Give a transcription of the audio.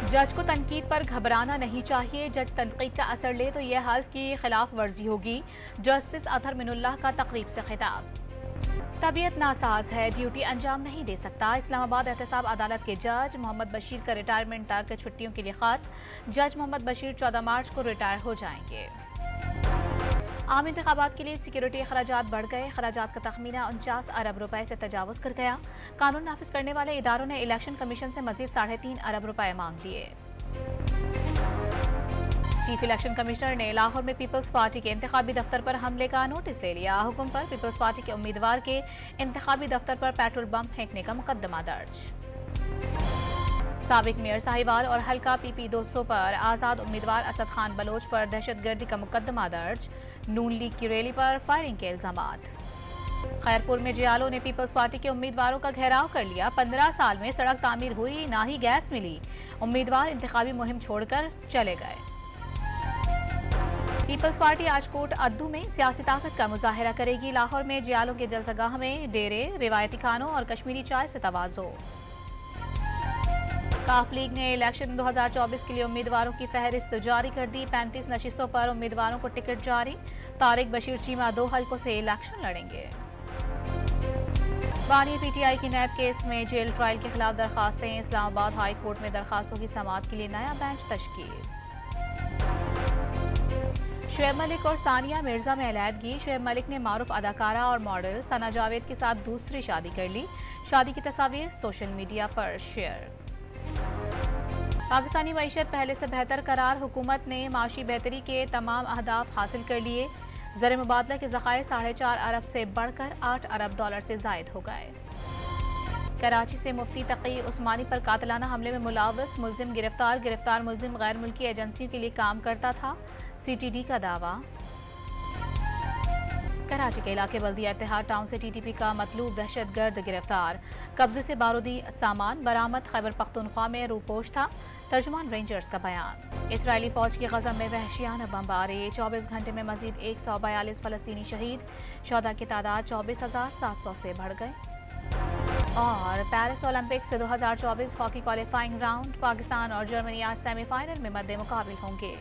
जज को तनकीद पर घबराना नहीं चाहिए। जज तनकीद का असर ले तो यह हल्फ की खिलाफ वर्जी होगी। जस्टिस अतहर मिनुल्लाह का तकरीब से खिताब। तबीयत नासाज है, ड्यूटी अंजाम नहीं दे सकता। इस्लामाबाद एहतसाब अदालत के जज मोहम्मद बशीर का रिटायरमेंट तक छुट्टियों के लिए खत। जज मोहम्मद बशीर 14 मार्च को रिटायर हो जाएंगे। आम इंतखाबात के लिए सिक्योरिटी अखराजात बढ़ गए। अखराजात का तखमीना 49 अरब रुपए से तजावुज कर गया। कानून नाफिज करने वाले इदारों ने इलेक्शन कमीशन से मजीद 3.5 अरब रुपए मांग लिए। चीफ इलेक्शन कमिश्नर ने लाहौर में पीपल्स पार्टी के इंतखाबी दफ्तर पर हमले का नोटिस ले लिया। हुक्म पर पीपल्स पार्टी के उम्मीदवार के इंतखाबी दफ्तर पर पेट्रोल बम फेंकने का मुकदमा दर्ज। साबिक मेयर साहिवाल और हल्का PP 200 पर आजाद उम्मीदवार असद खान बलोच पर दहशतगर्दी का मुकदमा दर्ज। नून लीग की रैली पर फायरिंग के इल्जामात। खैरपुर में जियालों ने पीपल्स पार्टी के उम्मीदवारों का घेराव कर लिया। 15 साल में सड़क तामीर हुई, ना ही गैस मिली। उम्मीदवार इंतखाबी मुहिम छोड़कर चले गए। पीपल्स पार्टी आज कोट अद्दू में सियासी ताकत का मुजाहिरा करेगी। लाहौर में जियालों के जलसगाह में डेरे, रिवायती खानों और कश्मीरी चाय से तवाज़ो। काफ लीग ने इलेक्शन 2024 के लिए उम्मीदवारों की फहरिस्त जारी कर दी। 35 नशिस्तों पर उम्मीदवारों को टिकट जारी। तारिक बशीर चीमा 2 हल्कों से इलेक्शन लड़ेंगे। बानी PTI की नैब केस में जेल ट्रायल के खिलाफ दरखास्तें। इस्लामाबाद हाई कोर्ट में दरखास्तों की समाअत के लिए नया बेंच तश्कील। शुएब मलिक और सानिया मिर्जा में अलहदगी। शुएब मलिक ने मारूफ अदाकारा और मॉडल सना जावेद के साथ दूसरी शादी कर ली। शादी की तस्वीर सोशल मीडिया पर शेयर। पाकिस्तानी मईशत पहले से बेहतर करार। हुकूमत ने माशी बेहतरी के तमाम अहदाफ हासिल कर लिए। ज़र मुबादला के ज़खायर 4.5 अरब से बढ़कर 8 अरब डॉलर से जायद हो गए। कराची से मुफ्ती तकी उस्मानी पर कातिलाना हमले में मुलव्वस मुल्जिम गिरफ्तार। गिरफ्तार मुल्जिम गैर मुल्की एजेंसियों के लिए काम करता था, CTD का दावा। कराची के इलाके बल्दिया इत्तेहाद टाउन से TTP का मतलूब दहशतगर्द गिरफ्तार। कब्जे से बारूदी सामान बरामद। खैबर पख्तूनख्वा में रूपोश था। तर्जुमान रेंजर्स का बयान। इसराइली फौज की गज़ा में वहशियाना बमबारी। 24 घंटे में मजीद 142 फलस्तीनी शहीद। शोधा की तादाद 24,700 से बढ़ गए। और Paris Olympics 2024 hockey qualifying round. Pakistan और जर्मनी आज सेमीफाइनल में मद्दे मुकाबिल होंगे।